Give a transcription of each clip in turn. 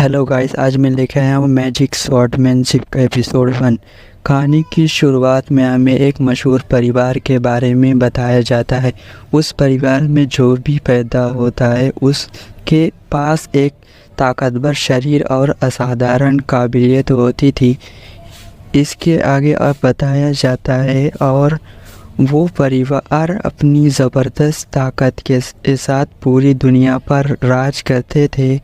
Hello guys, आज मैं लेके आया हूँ मैजिक स्वॉर्डमैनशिप का एपिसोड 1। कहानी की शुरुआत में हमें एक मशहूर परिवार के बारे में बताया जाता है। उस परिवार में जो भी पैदा होता है उसके पास एक ताकतवर शरीर और असाधारण काबिलियत होती थी। इसके आगे अब बताया जाता है और वो परिवार अपनी ज़बरदस्त ताकत के साथ पूरी दुनिया पर राज करते थे।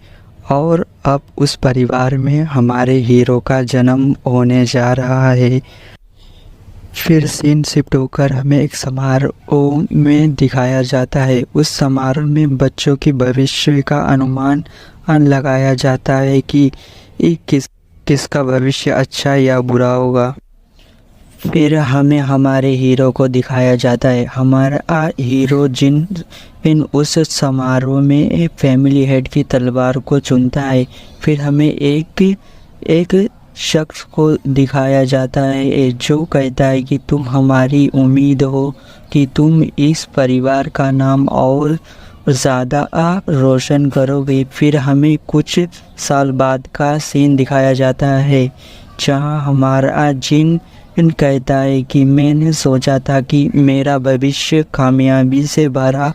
और अब उस परिवार में हमारे हीरो का जन्म होने जा रहा है। फिर सीन शिफ्ट होकर हमें एक समारोह में दिखाया जाता है। उस समारोह में बच्चों की भविष्य का अनुमान लगाया जाता है कि किसका भविष्य अच्छा या बुरा होगा। फिर हमें हमारे हीरो को दिखाया जाता है। हमारा हीरो उस समारोह में एक फैमिली हेड की तलवार को चुनता है। फिर हमें एक शख्स को दिखाया जाता है जो कहता है कि तुम हमारी उम्मीद हो कि तुम इस परिवार का नाम और ज़्यादा रोशन करोगे। फिर हमें कुछ साल बाद का सीन दिखाया जाता है जहां हमारा जिन कहता है कि मैंने सोचा था कि मेरा भविष्य कामयाबी से भरा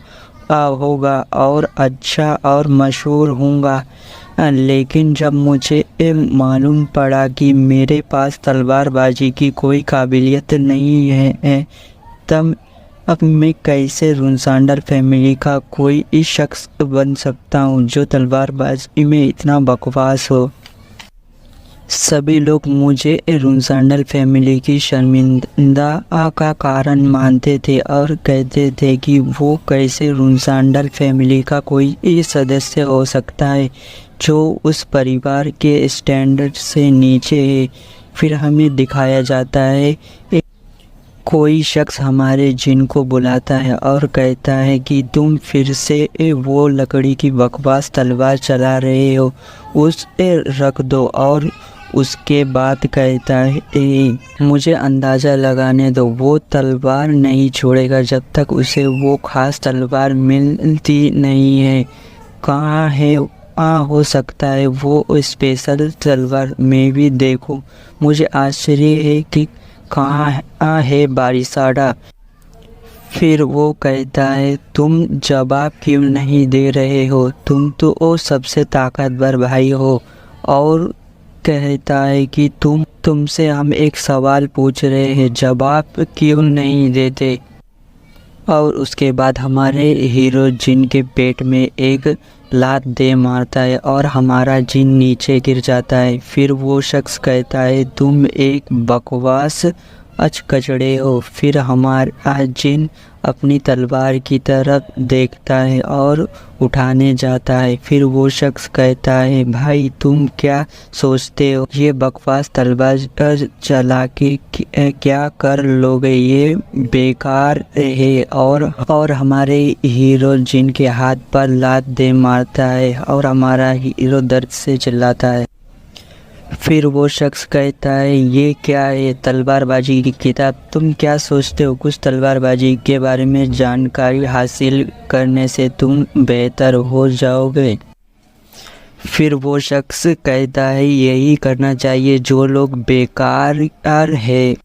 होगा और अच्छा और मशहूर होऊंगा, लेकिन जब मुझे मालूम पड़ा कि मेरे पास तलवारबाजी की कोई काबिलियत नहीं है तब अब मैं कैसे रुनसांडर फैमिली का कोई शख्स बन सकता हूँ जो तलवारबाजी में इतना बकवास हो। सभी लोग मुझे रुनसांडर फैमिली की शर्मिंदा का कारण मानते थे और कहते थे कि वो कैसे रुनसांडर फैमिली का कोई सदस्य हो सकता है जो उस परिवार के स्टैंडर्ड से नीचे है। फिर हमें दिखाया जाता है कोई शख्स हमारे जिन को बुलाता है और कहता है कि तुम फिर से वो लकड़ी की बकवास तलवार चला रहे हो, उसे रख दो। और उसके बाद कहता है मुझे अंदाज़ा लगाने दो, वो तलवार नहीं छोड़ेगा जब तक उसे वो ख़ास तलवार मिलती नहीं है। कहाँ है हो सकता है वो स्पेशल तलवार मैं भी देखूं। मुझे आश्चर्य है कि कहाँ है बारिसाडा। फिर वो कहता है तुम जवाब क्यों नहीं दे रहे हो, तुम तो वो सबसे ताकतवर भाई हो। और कहता है कि तुमसे हम एक सवाल पूछ रहे हैं, जवाब क्यों नहीं देते। और उसके बाद हमारे हीरो जिन के पेट में एक लात दे मारता है और हमारा जिन नीचे गिर जाता है। फिर वो शख्स कहता है तुम एक बकवास कचड़े हो। फिर हमारा जिन अपनी तलवार की तरफ देखता है और उठाने जाता है। फिर वो शख्स कहता है भाई तुम क्या सोचते हो, ये बकवास तलवार चला के क्या कर लोगे, ये बेकार है। और हमारे हीरो जिनके हाथ पर लात दे मारता है और हमारा हीरो दर्द से चिल्लाता है। फिर वो शख्स कहता है ये क्या है, तलवारबाजी की किताब, तुम क्या सोचते हो कुछ तलवारबाजी के बारे में जानकारी हासिल करने से तुम बेहतर हो जाओगे। फिर वो शख्स कहता है यही करना चाहिए, जो लोग बेकार है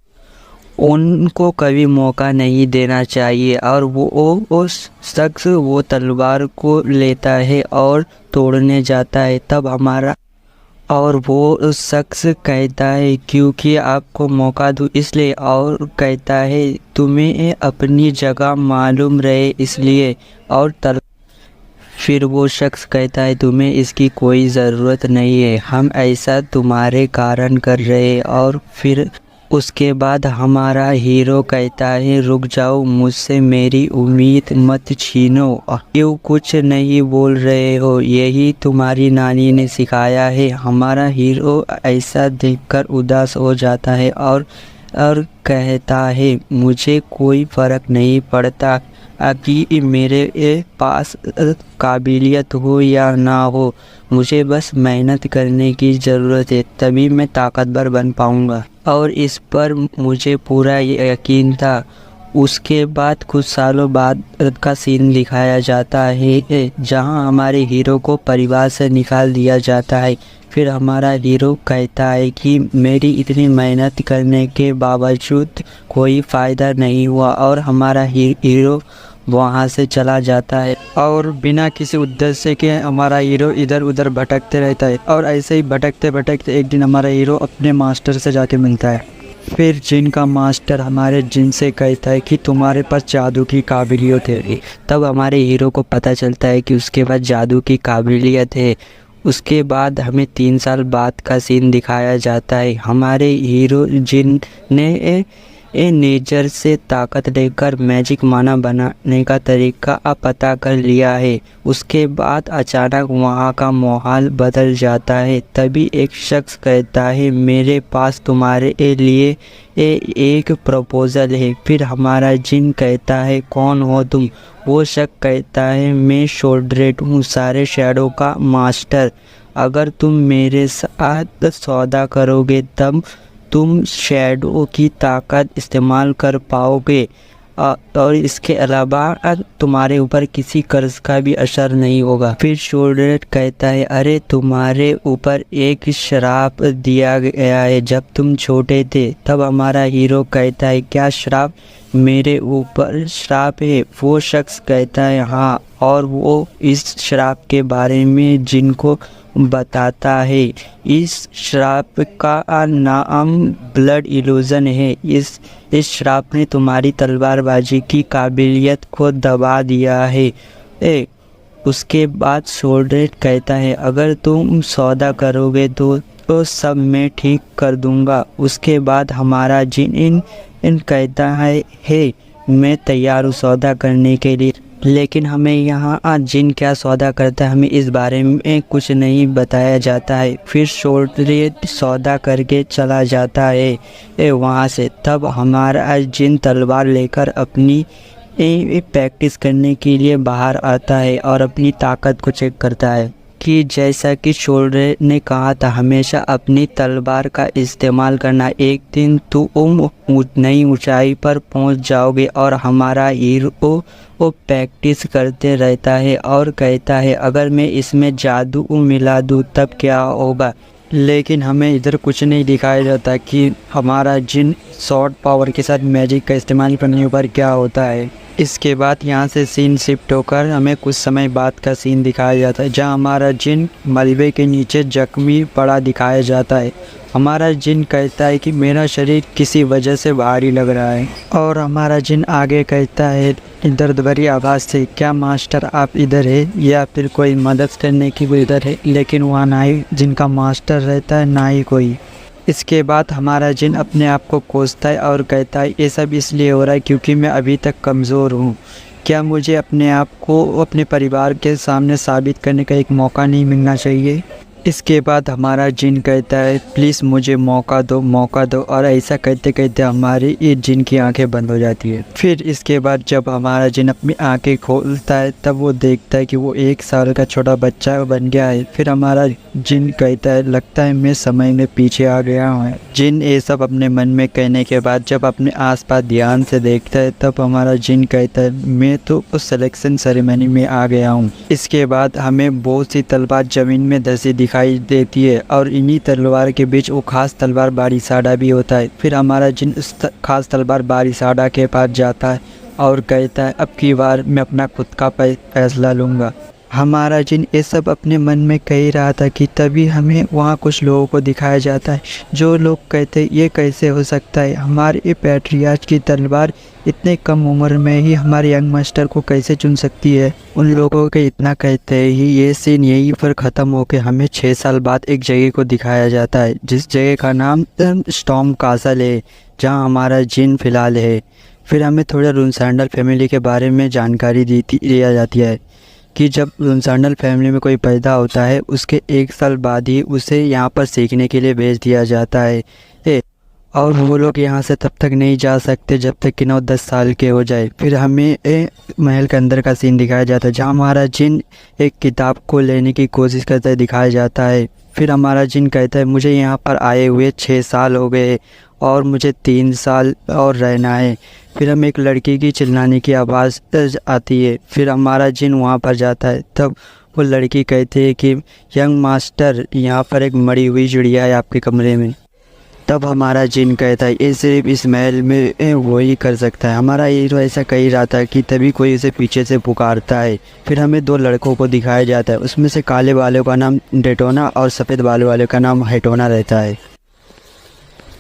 उनको कभी मौका नहीं देना चाहिए। और वो शख्स वो तलवार को लेता है और तोड़ने जाता है। तब हमारा और वो शख्स कहता है क्योंकि आपको मौका दूँ इसलिए, और कहता है तुम्हें अपनी जगह मालूम रहे इसलिए। और फिर वो शख्स कहता है तुम्हें इसकी कोई ज़रूरत नहीं है, हम ऐसा तुम्हारे कारण कर रहे। और फिर उसके बाद हमारा हीरो कहता है रुक जाओ, मुझसे मेरी उम्मीद मत छीनो, क्यों कुछ नहीं बोल रहे हो, यही तुम्हारी नानी ने सिखाया है। हमारा हीरो ऐसा देखकर उदास हो जाता है और कहता है मुझे कोई फ़र्क नहीं पड़ता कि मेरे पास काबिलियत हो या ना हो, मुझे बस मेहनत करने की ज़रूरत है, तभी मैं ताकतवर बन पाऊँगा। और इस पर मुझे पूरा यकीन था। उसके बाद कुछ सालों बाद का सीन दिखाया जाता है जहां हमारे हीरो को परिवार से निकाल दिया जाता है। फिर हमारा हीरो कहता है कि मेरी इतनी मेहनत करने के बावजूद कोई फ़ायदा नहीं हुआ, और हमारा हीरो वहाँ से चला जाता है। और बिना किसी उद्देश्य के हमारा हीरो इधर उधर भटकते रहता है, और ऐसे ही भटकते भटकते एक दिन हमारा हीरो अपने मास्टर से जाके मिलता है। फिर जिन का मास्टर हमारे जिन से कहता है कि तुम्हारे पास जादू की काबिलियत है। तब हमारे हीरो को पता चलता है कि उसके पास जादू की काबिलियत है। उसके बाद हमें 3 साल बाद का सीन दिखाया जाता है। हमारे हीरो जिन ने नेचर से ताकत लेकर मैजिक माना बनाने का तरीका पता कर लिया है। उसके बाद अचानक वहाँ का माहौल बदल जाता है। तभी एक शख्स कहता है मेरे पास तुम्हारे लिए एक प्रपोज़ल है। फिर हमारा जिन कहता है कौन हो तुम? वो शख्स कहता है मैं शोल्ड्रेट हूँ, सारे शैडो का मास्टर। अगर तुम मेरे साथ सौदा करोगे तब तुम शैडो की ताकत इस्तेमाल कर पाओगे, और इसके अलावा तुम्हारे ऊपर किसी कर्ज का भी असर नहीं होगा। फिर शोल्डरेट कहता है अरे तुम्हारे ऊपर एक श्राप दिया गया है जब तुम छोटे थे। तब हमारा हीरो कहता है क्या श्राप? मेरे ऊपर श्राप है? वो शख्स कहता है हाँ, और वो इस श्राप के बारे में जिनको बताता है। इस श्राप का नाम ब्लड इल्यूजन है। इस श्राप ने तुम्हारी तलवारबाजी की काबिलियत को दबा दिया है। उसके बाद शोल्डरेट कहता है अगर तुम सौदा करोगे तो सब मैं ठीक कर दूंगा। उसके बाद हमारा जिन कहता है मैं तैयार हूँ सौदा करने के लिए। लेकिन हमें यहाँ जिन क्या सौदा करता है हमें इस बारे में कुछ नहीं बताया जाता है। फिर शोल्डरेट सौदा करके चला जाता है वहाँ से। तब हमारा जिन तलवार लेकर अपनी प्रैक्टिस करने के लिए बाहर आता है और अपनी ताकत को चेक करता है कि जैसा कि शोल्डरेट ने कहा था हमेशा अपनी तलवार का इस्तेमाल करना, एक दिन तुम नई ऊंचाई पर पहुंच जाओगे। और हमारा हीरो वो प्रैक्टिस करते रहता है और कहता है अगर मैं इसमें जादू मिला दूँ तब क्या होगा। लेकिन हमें इधर कुछ नहीं दिखाया जाता कि हमारा जिन शॉर्ट पावर के साथ मैजिक का इस्तेमाल करने पर क्या होता है। इसके बाद यहाँ से सीन शिफ्ट होकर हमें कुछ समय बाद का सीन दिखाया जाता है जहाँ हमारा जिन मलबे के नीचे जख्मी पड़ा दिखाया जाता है। हमारा जिन कहता है कि मेरा शरीर किसी वजह से भारी लग रहा है, और हमारा जिन आगे कहता है दर्द भरी आवाज़ से क्या मास्टर आप इधर है या फिर कोई मदद करने की वो इधर है। लेकिन वहाँ ना ही जिनका मास्टर रहता है ना ही कोई। इसके बाद हमारा जिन अपने आप को कोसता है और कहता है ये सब इसलिए हो रहा है क्योंकि मैं अभी तक कमज़ोर हूँ। क्या मुझे अपने आप को अपने परिवार के सामने साबित करने का एक मौका नहीं मिलना चाहिए? इसके बाद हमारा जिन कहता है प्लीज़ मुझे मौका दो, और ऐसा कहते कहते हमारी ये जिन की आंखें बंद हो जाती है। फिर इसके बाद जब हमारा जिन अपनी आंखें खोलता है तब वो देखता है कि वो 1 साल का छोटा बच्चा बन गया है। फिर हमारा जिन कहता है लगता है मैं समय में पीछे आ गया हूँ। जिन ये सब अपने मन में कहने के बाद जब अपने आसपास ध्यान से देखता है तब हमारा जिन कहता है मैं तो उस सिलेक्शन सेरेमनी में आ गया हूँ। इसके बाद हमें बहुत सी तलवार ज़मीन में धसी दिखाई देती है, और इन्हीं तलवार के बीच वो खास तलवार बारिसाडा भी होता है। फिर हमारा जिन उस खास तलवार बारिसाडा के पास जाता है और कहता है अब की बार मैं अपना खुद का फैसला लूँगा। हमारा जिन ये सब अपने मन में कह ही रहा था कि तभी हमें वहाँ कुछ लोगों को दिखाया जाता है जो लोग कहते ये कैसे हो सकता है, हमारे पैट्रियार्च की तलवार इतने कम उम्र में ही हमारे यंग मास्टर को कैसे चुन सकती है। उन लोगों के इतना कहते ही ये सीन यहीं पर ख़त्म होकर हमें 6 साल बाद एक जगह को दिखाया जाता है जिस जगह का नाम स्टॉर्म कासल है जहाँ हमारा जिन फिलहाल है। फिर हमें थोड़ा रुनसैंडल फैमिली के बारे में जानकारी दिया जाती है कि जब रुनसैंडल फैमिली में कोई पैदा होता है उसके 1 साल बाद ही उसे यहाँ पर सीखने के लिए भेज दिया जाता है, और वो लोग यहाँ से तब तक नहीं जा सकते जब तक कि 9-10 साल के हो जाए। फिर हमें महल के अंदर का सीन दिखाया जाता है जहाँ हमारा जिन एक किताब को लेने की कोशिश करता है दिखाया जाता है। फिर हमारा जिन कहता है मुझे यहाँ पर आए हुए 6 साल हो गए और मुझे 3 साल और रहना है। फिर हम एक लड़की की चिल्लाने की आवाज़ आती है। फिर हमारा जिन वहाँ पर जाता है। तब वो लड़की कहती है कि यंग मास्टर, यहाँ पर एक मरी हुई चिड़िया है आपके कमरे में। तब हमारा जिन कहता है ये सिर्फ इस महल में वो ही कर सकता है। हमारा हीरो ऐसा कह रहा था कि तभी कोई उसे पीछे से पुकारता है। फिर हमें दो लड़कों को दिखाया जाता है। उसमें से काले वाले का नाम डेटोना और सफ़ेद बालों वाले का नाम हेटोना रहता है।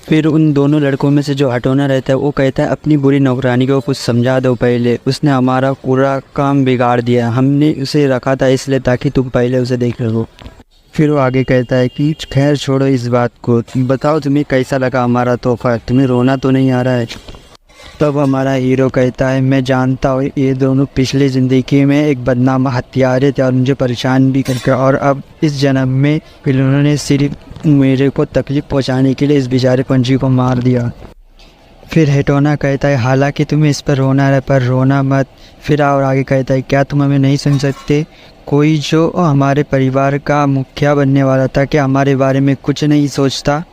फिर उन दोनों लड़कों में से जो हटोना रहता है वो कहता है अपनी बुरी नौकरानी को कुछ समझा दो पहले, उसने हमारा पूरा काम बिगाड़ दिया। हमने उसे रखा था इसलिए ताकि तुम पहले उसे देख लो। फिर वो आगे कहता है कि खैर छोड़ो इस बात को, बताओ तुम्हें कैसा लगा हमारा तोहफा, तुम्हें रोना तो नहीं आ रहा है। तब हमारा हीरो कहता है मैं जानता हूँ ये दोनों पिछली ज़िंदगी में एक बदनाम हत्यारे थे और मुझे परेशान भी करके, और अब इस जन्म में फिर उन्होंने सिर्फ मेरे को तकलीफ़ पहुँचाने के लिए इस बेचारे पंछी को मार दिया। फिर हेटोना कहता है हालांकि तुम्हें इस पर रोना है पर रोना मत। फिर और आगे कहता है क्या तुम हमें नहीं सुन सकते, कोई जो हमारे परिवार का मुखिया बनने वाला था क्या हमारे बारे में कुछ नहीं सोचता,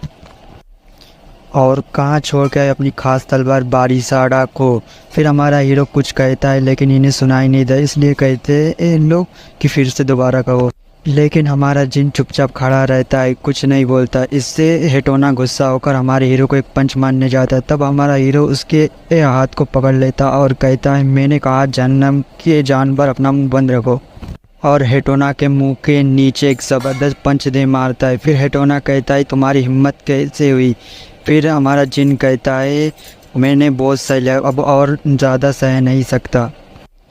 और कहाँ छोड़ के अपनी खास तलवार बारिसाड़ा को। फिर हमारा हीरो कुछ कहता है लेकिन इन्हें सुनाई नहीं दे, इसलिए कहते हैं इन लोग कि फिर से दोबारा कहो। लेकिन हमारा जिन चुपचाप खड़ा रहता है, कुछ नहीं बोलता। इससे हेटोना गुस्सा होकर हमारे हीरो को एक पंच मारने जाता है। तब हमारा हीरो उसके हाथ को पकड़ लेता और कहता है मैंने कहा जन्म के जानवर अपना मुंह बंद रखो, और हेटोना के मुंह के नीचे एक ज़बरदस्त पंच दे मारता है। फिर हेटोना कहता है तुम्हारी हिम्मत कैसे हुई। फिर हमारा जिन कहता है मैंने बहुत सह लिया, अब और ज़्यादा सह नहीं सकता।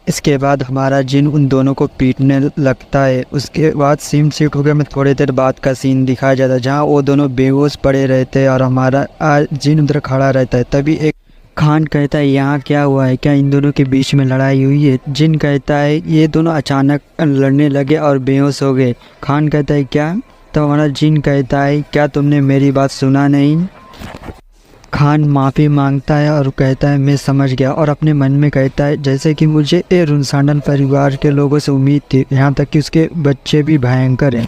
इसके बाद हमारा जिन उन दोनों को पीटने लगता है। उसके बाद सीन शिफ्ट हो गया, में थोड़ी देर बाद का सीन दिखाया जाता है जहाँ वो दोनों बेहोश पड़े रहते हैं और हमारा जिन उधर खड़ा रहता है। तभी एक खान कहता है यहाँ क्या हुआ है, क्या इन दोनों के बीच में लड़ाई हुई है। जिन कहता है ये दोनों अचानक लड़ने लगे और बेहोश हो गए। खान कहता है क्या, तो हमारा जिन कहता है क्या तुमने मेरी बात सुना नहीं। खान माफ़ी मांगता है और कहता है मैं समझ गया, और अपने मन में कहता है जैसे कि मुझे ए रुनसांडन परिवार के लोगों से उम्मीद थी, यहाँ तक कि उसके बच्चे भी भयंकर हैं।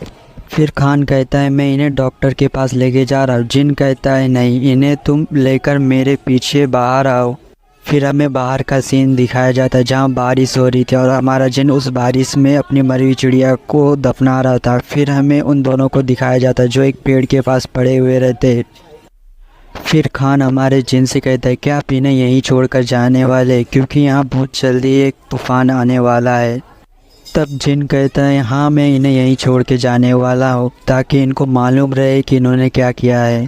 फिर खान कहता है मैं इन्हें डॉक्टर के पास लेके जा रहा हूँ। जिन कहता है नहीं, इन्हें तुम लेकर मेरे पीछे बाहर आओ। फिर हमें बाहर का सीन दिखाया जाता है जहाँ बारिश हो रही थी और हमारा जिन उस बारिश में अपनी मरी हुई चिड़िया को दफना रहा था। फिर हमें उन दोनों को दिखाया जाता है जो एक पेड़ के पास पड़े हुए रहते हैं। फिर खान हमारे जिन से कहता है क्या आप इन्हें यहीं छोड़कर जाने वाले, क्योंकि यहाँ बहुत जल्दी एक तूफ़ान आने वाला है। तब जिन कहता है हाँ मैं इन्हें यहीं छोड़ के जाने वाला हूँ ताकि इनको मालूम रहे कि इन्होंने क्या किया है।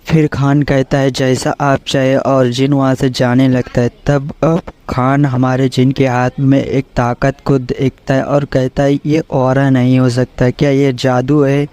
फिर खान कहता है जैसा आप चाहे, और जिन वहाँ से जाने लगता है। तब अब खान हमारे जिन के हाथ में एक ताकत को देखता है और कहता है ये ऑरा नहीं हो सकता, क्या ये जादू है।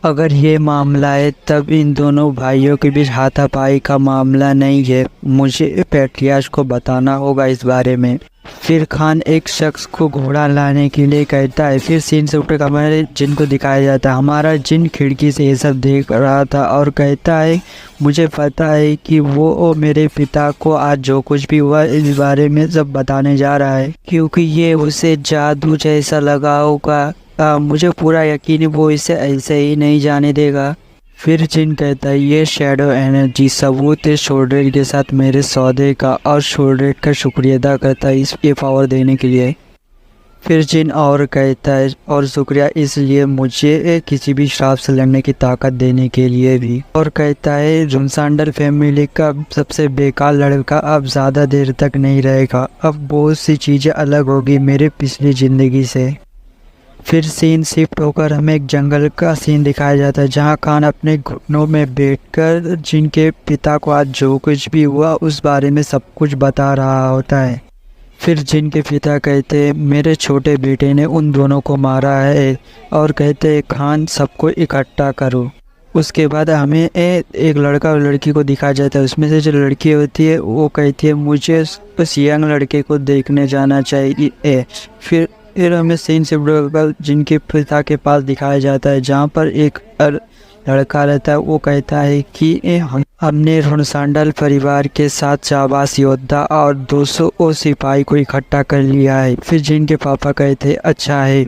अगर ये मामला है तब इन दोनों भाइयों के बीच हाथापाई का मामला नहीं है, मुझे पैट्रियार्च को बताना होगा इस बारे में। फिर खान एक शख्स को घोड़ा लाने के लिए कहता है। फिर सीन से उठकर हमारे जिन को दिखाया जाता है। हमारा जिन खिड़की से ये सब देख रहा था और कहता है मुझे पता है कि वो मेरे पिता को आज जो कुछ भी हुआ इस बारे में सब बताने जा रहा है, क्योंकि ये उसे जादू जैसा लगा होगा। मुझे पूरा यकीन है वो इसे ऐसे ही नहीं जाने देगा। फिर जिन कहता है ये शैडो एनर्जी सबूत है शोल्डर के साथ मेरे सौदे का, और शोल्डर का शुक्रिया अदा करता है ये पावर देने के लिए। फिर जिन और कहता है और शुक्रिया इसलिए मुझे किसी भी श्राप से लड़ने की ताकत देने के लिए भी, और कहता है रुनसांडर फैमिली का सबसे बेकार लड़का अब ज़्यादा देर तक नहीं रहेगा, अब बहुत सी चीज़ें अलग होगी मेरे पिछली ज़िंदगी से। फिर सीन शिफ्ट होकर हमें एक जंगल का सीन दिखाया जाता है जहां खान अपने घुटनों में बैठकर जिनके पिता को आज जो कुछ भी हुआ उस बारे में सब कुछ बता रहा होता है। फिर जिनके पिता कहते हैं मेरे छोटे बेटे ने उन दोनों को मारा है, और कहते हैं खान सबको इकट्ठा करो। उसके बाद हमें एक लड़का और लड़की को दिखाया जाता है। उसमें से जो लड़की होती है वो कहती है मुझे उस यंग लड़के को देखने जाना चाहिए। फिर हमें सीन से जिनके पिता के पास दिखाया जाता है जहाँ पर एक लड़का रहता है। वो कहता है कि हमने रुनसांडल परिवार के 7 जाबाज योद्धा और 200 सिपाही को इकट्ठा कर लिया है। फिर जिनके पापा कहते हैं अच्छा है,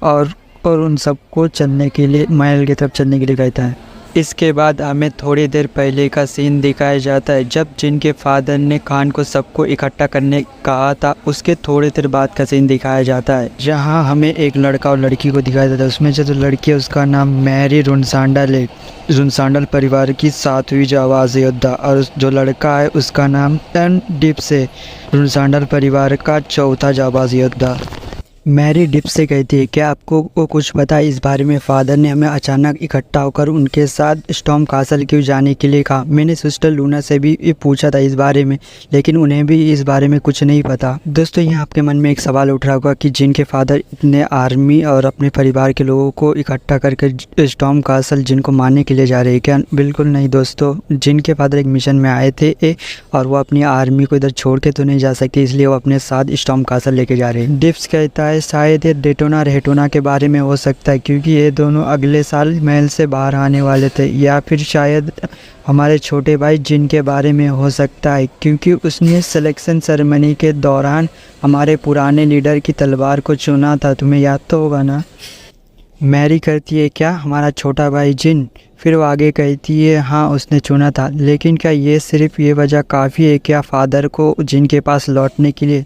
और उन सबको चलने के लिए महल की तरफ चलने के लिए कहता है। इसके बाद हमें थोड़ी देर पहले का सीन दिखाया जाता है जब जिनके फादर ने खान को सबको इकट्ठा करने कहा था। उसके थोड़ी देर बाद का सीन दिखाया जाता है जहां हमें एक लड़का और लड़की को दिखाया जाता है। उसमें जो लड़की है उसका नाम मैरी रुनसांडल है, रुनसांडल परिवार की 7वीं जाबाज योद्धा, और जो लड़का है उसका नाम एन डिप्स है, रुनसांडल परिवार का 4था जाबाज योद्धा। मैरी डिप से कहती है, क्या आपको को कुछ पता है इस बारे में? फादर ने हमें अचानक इकट्ठा होकर उनके साथ स्टॉर्म कासल क्यों जाने के लिए कहा। मैंने सिस्टर लूना से भी पूछा था इस बारे में, लेकिन उन्हें भी इस बारे में कुछ नहीं पता। दोस्तों, यहाँ आपके मन में एक सवाल उठ रहा होगा कि जिनके फादर इतने आर्मी और अपने परिवार के लोगों को इकट्ठा करके स्टॉर्म कासल जिनको मारने के लिए जा रहे हैं क्या? बिल्कुल नहीं दोस्तों, जिनके फादर एक मिशन में आए थे और वो अपनी आर्मी को इधर छोड़ के तो नहीं जा सकते, इसलिए वो अपने साथ स्टॉर्म कासल लेके जा रहे हैं। डिप्स कहता है शायद ये डेटोना रेटोना के बारे में हो सकता है, क्योंकि ये दोनों अगले साल महल से बाहर आने वाले थे, या फिर शायद हमारे छोटे भाई जिन के बारे में हो सकता है, क्योंकि उसने सिलेक्शन सेरेमनी के दौरान हमारे पुराने लीडर की तलवार को चुना था। तुम्हें याद तो होगा ना? मैरी कहती है, क्या हमारा छोटा भाई जिन? फिर वो आगे कहती है, हाँ उसने चुना था, लेकिन क्या ये सिर्फ ये वजह काफ़ी है क्या फादर को जिनके पास लौटने के लिए?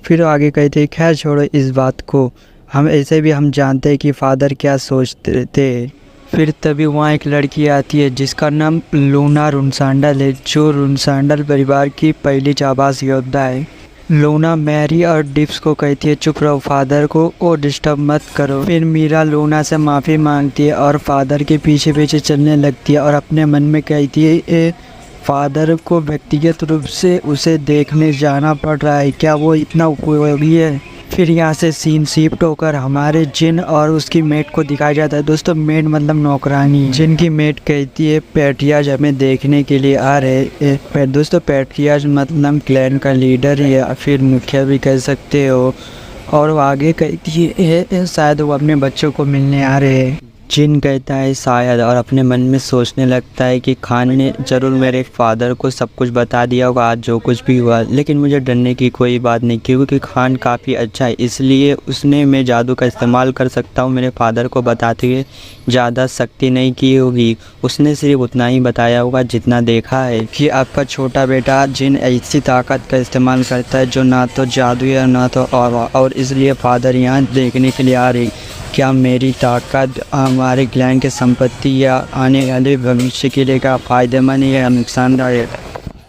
फिर आगे कहते हैं, खैर छोड़ो इस बात को, हम ऐसे भी हम जानते हैं कि फादर क्या सोचते थे। फिर तभी वहाँ एक लड़की आती है जिसका नाम लूना रुनसांडल है, जो रुनसांडल परिवार की पहली जाबाज योद्धा है। लूना मैरी और डिप्स को कहती है, चुप रहो, फादर को डिस्टर्ब मत करो। फिर मीरा लूना से माफ़ी मांगती है और फादर के पीछे पीछे चलने लगती है और अपने मन में कहती है, फादर को व्यक्तिगत रूप से उसे देखने जाना पड़ रहा है, क्या वो इतना उपयोगी है? फिर यहाँ से सीन शिफ्ट होकर हमारे जिन और उसकी मेट को दिखाया जाता है। दोस्तों, मेट मतलब नौकरानी। जिनकी मेट कहती है, पैट्रियाज हमें देखने के लिए आ रहे। दोस्तों, पैट्रियाज मतलब क्लैन का लीडर या फिर मुखिया भी कह सकते हो। और वो आगे कहती है, शायद वो अपने बच्चों को मिलने आ रहे हैं। जिन कहता है शायद, और अपने मन में सोचने लगता है कि खान ने ज़रूर मेरे फादर को सब कुछ बता दिया होगा आज जो कुछ भी हुआ, लेकिन मुझे डरने की कोई बात नहीं, क्योंकि खान काफ़ी अच्छा है, इसलिए उसने मैं जादू का इस्तेमाल कर सकता हूँ। मेरे फादर को बताते हुए ज़्यादा सख्ती नहीं की होगी, उसने सिर्फ उतना ही बताया होगा जितना देखा है कि आपका छोटा बेटा जिन ऐसी ताकत का इस्तेमाल करता है जो ना तो जादू है ना तो और इसलिए फादर यहाँ देखने के लिए आ रही, क्या मेरी ताकत हमारे क्लैन की संपत्ति या आने वाले भविष्य के लिए क्या फ़ायदेमंद या नुकसानदायक।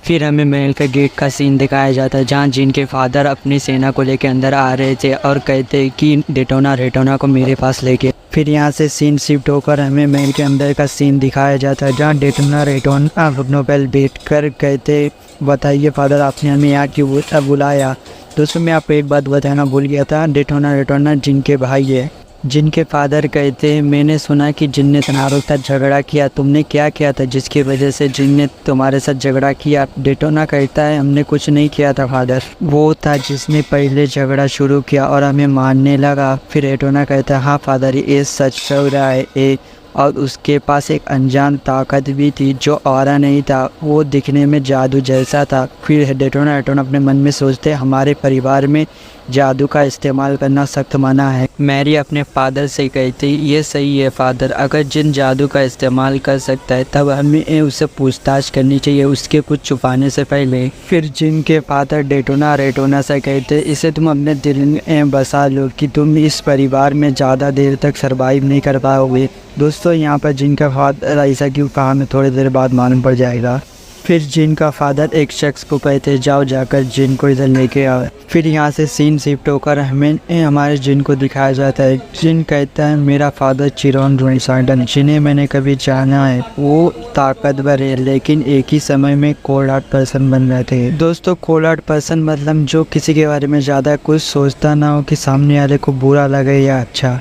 फिर हमें महल के गेट का सीन दिखाया जाता है जहाँ जिनके फादर अपनी सेना को लेकर अंदर आ रहे थे और कहते कि डेटोना रेटोना को मेरे पास लेके। फिर यहाँ से सीन शिफ्ट होकर हमें महल के अंदर का सीन दिखाया जाता है जहाँ डेटोना रेटोना रुग्नोबेल बैठ कर कहते, बताइए फादर आपने हमें यहाँ क्यों बुलाया। दोस्तों, मैं आपको एक बात बताना भूल गया था, डेटोना रेटोना जिनके भाई है। जिनके फादर कहते हैं, मैंने सुना कि जिन ने तुम्हारे साथ झगड़ा किया, तुमने क्या किया था जिसकी वजह से जिन ने तुम्हारे साथ झगड़ा किया? डेटोना कहता है, हमने कुछ नहीं किया था फादर, वो था जिसने पहले झगड़ा शुरू किया और हमें मारने लगा। फिर डेटोना कहता है, हाँ फादर ये सच चल रहा है और उसके पास एक अनजान ताकत भी थी जो ऑरा नहीं था, वो दिखने में जादू जैसा था। फिर डेटोना अपने मन में सोचते, हमारे परिवार में जादू का इस्तेमाल करना सख्त मना है। मैरी अपने फादर से कहती, ये सही है फादर, अगर जिन जादू का इस्तेमाल कर सकता है तब हमें उससे पूछताछ करनी चाहिए उसके कुछ छुपाने से पहले। फिर जिन के फादर डेटोना रेटोना से कहते, इसे तुम अपने दिल में बसा लो कि तुम इस परिवार में ज़्यादा देर तक सर्वाइव नहीं कर पाओगे। दोस्तों, यहाँ पर जिनका फादर ऐसा क्यों कहा हमें थोड़ी देर बाद मालूम पड़ जाएगा। फिर जिन का फादर एक शख्स को कहते, जाओ जाकर जिन को इधर लेके आओ। फिर यहाँ से सीन शिफ्ट होकर हमें हमारे जिन को दिखाया जाता है। जिन कहता है, मेरा फादर चिरोन रुनसांडल, जिन्हें मैंने कभी जाना है, वो ताकतवर है लेकिन एक ही समय में कोल्ड हार्ट पर्सन बन रहे थे। दोस्तों, कोल्ड हार्ट पर्सन मतलब जो किसी के बारे में ज़्यादा कुछ सोचता ना हो कि सामने वाले को बुरा लगे या अच्छा।